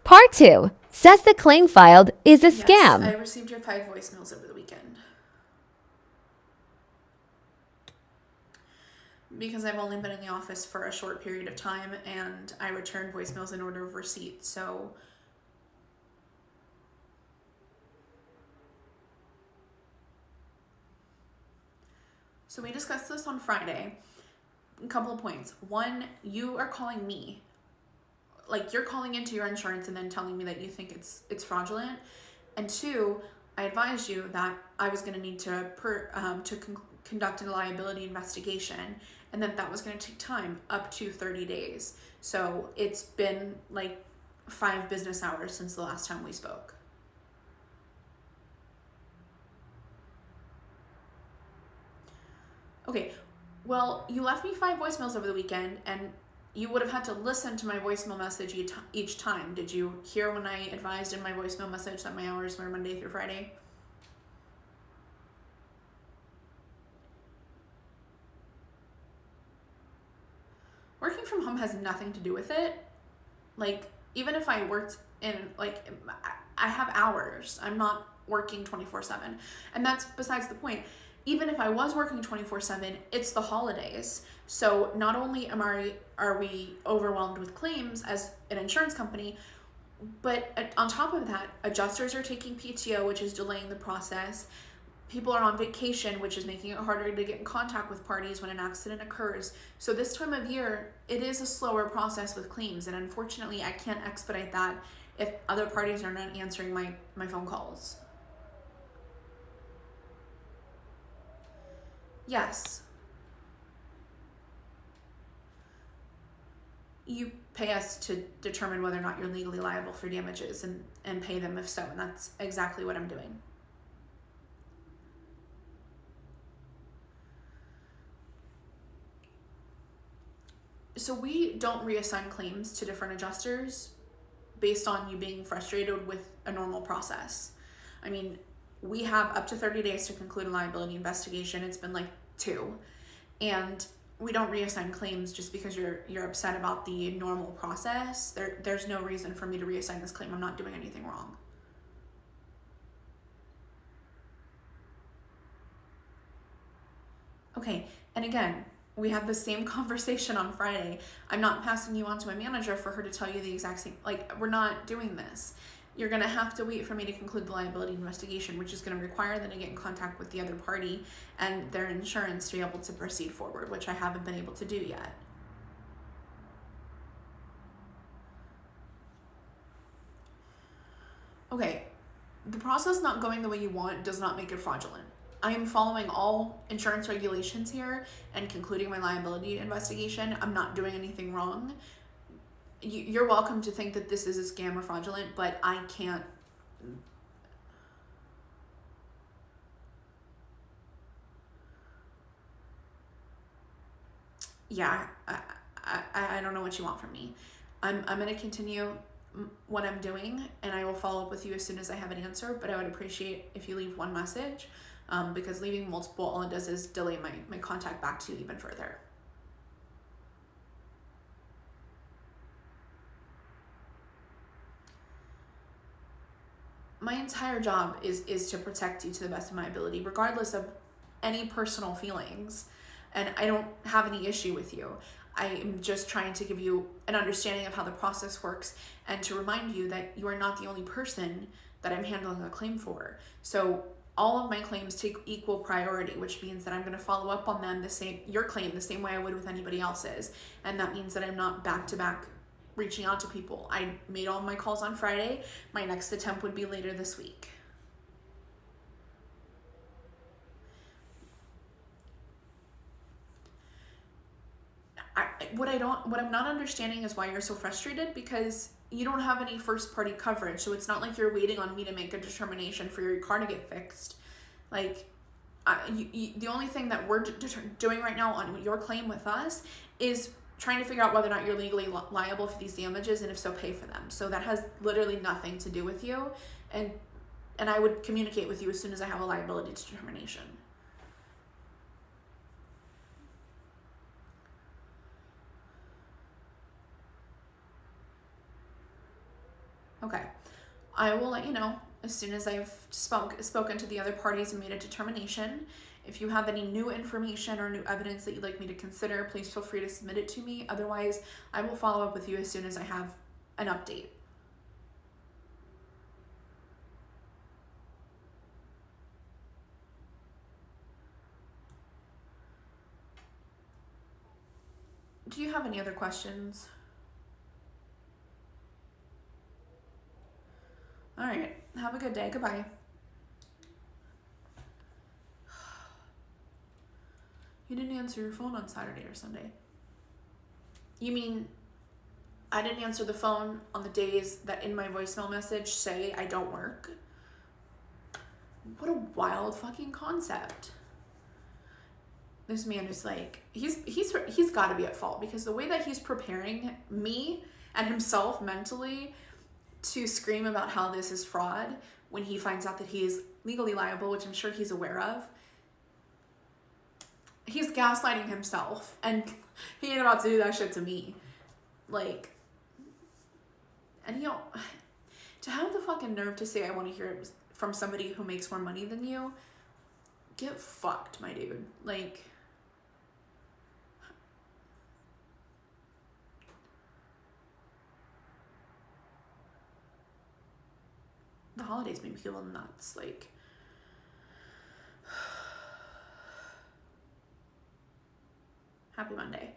Part 2 says the claim filed is a Yes, scam. I received your 5 voicemails over the weekend. Because I've only been in the office for a short period of time and I returned voicemails in order of receipt. So we discussed this on Friday. A couple of points. One, you are calling me. Like, you're calling into your insurance and then telling me that you think it's fraudulent. And two, I advised you that I was going to need to conduct a liability investigation, and that was going to take time, up to 30 days. So it's been like 5 business hours since the last time we spoke. Okay, well, you left me 5 voicemails over the weekend, and you would have had to listen to my voicemail message each time. Did you hear when I advised in my voicemail message that my hours were Monday through Friday? Working from home has nothing to do with it. Like, even if I worked in, like, I have hours. I'm not working 24/7. And that's besides the point. Even if I was working 24/7, it's the holidays. So not only are we overwhelmed with claims as an insurance company, but on top of that, adjusters are taking PTO, which is delaying the process. People are on vacation, which is making it harder to get in contact with parties when an accident occurs. So this time of year, it is a slower process with claims, and unfortunately, I can't expedite that if other parties are not answering my phone calls. Yes. You pay us to determine whether or not you're legally liable for damages and pay them if so, and that's exactly what I'm doing. So we don't reassign claims to different adjusters based on you being frustrated with a normal process. I mean, we have up to 30 days to conclude a liability investigation. It's been like 2. And we don't reassign claims just because you're upset about the normal process. There's no reason for me to reassign this claim. I'm not doing anything wrong. Okay, and again, we had the same conversation on Friday. I'm not passing you on to my manager for her to tell you the exact same, like, we're not doing this. You're going to have to wait for me to conclude the liability investigation, which is going to require them to get in contact with the other party and their insurance to be able to proceed forward, which I haven't been able to do yet. Okay, the process not going the way you want does not make it fraudulent. I am following all insurance regulations here and concluding my liability investigation. I'm not doing anything wrong. You're welcome to think that this is a scam or fraudulent, but I can't. Yeah, I don't know what you want from me. I'm going to continue what I'm doing, and I will follow up with you as soon as I have an answer, but I would appreciate if you leave one message, because leaving multiple, all it does is delay my contact back to you even further. My entire job is to protect you to the best of my ability, regardless of any personal feelings, and I don't have any issue with you. I am just trying to give you an understanding of how the process works and to remind you that you are not the only person that I'm handling a claim for. So all of my claims take equal priority, which means that I'm going to follow up on them your claim the same way I would with anybody else's. And that means that I'm not back to back reaching out to people. I made all my calls on Friday. My next attempt would be later this week. What I'm not understanding is why you're so frustrated, because you don't have any first party coverage. So it's not like you're waiting on me to make a determination for your car to get fixed. Like, the only thing that we're doing right now on your claim with us is trying to figure out whether or not you're legally liable for these damages, and if so, pay for them. So that has literally nothing to do with you, and I would communicate with you as soon as I have a liability determination. Okay. I will let you know as soon as I've spoken to the other parties and made a determination. If you have any new information or new evidence that you'd like me to consider, please feel free to submit it to me. Otherwise, I will follow up with you as soon as I have an update. Do you have any other questions? All right. Have a good day. Goodbye. You didn't answer your phone on Saturday or Sunday. You mean I didn't answer the phone on the days that in my voicemail message say I don't work? What a wild fucking concept. This man is like, he's got to be at fault, because the way that he's preparing me and himself mentally to scream about how this is fraud when he finds out that he is legally liable, which I'm sure he's aware of. He's gaslighting himself, and he ain't about to do that shit to me. Like, and to have the fucking nerve to say I want to hear it from somebody who makes more money than you, get fucked, my dude. Like, the holidays made me feel nuts. Like, happy Monday.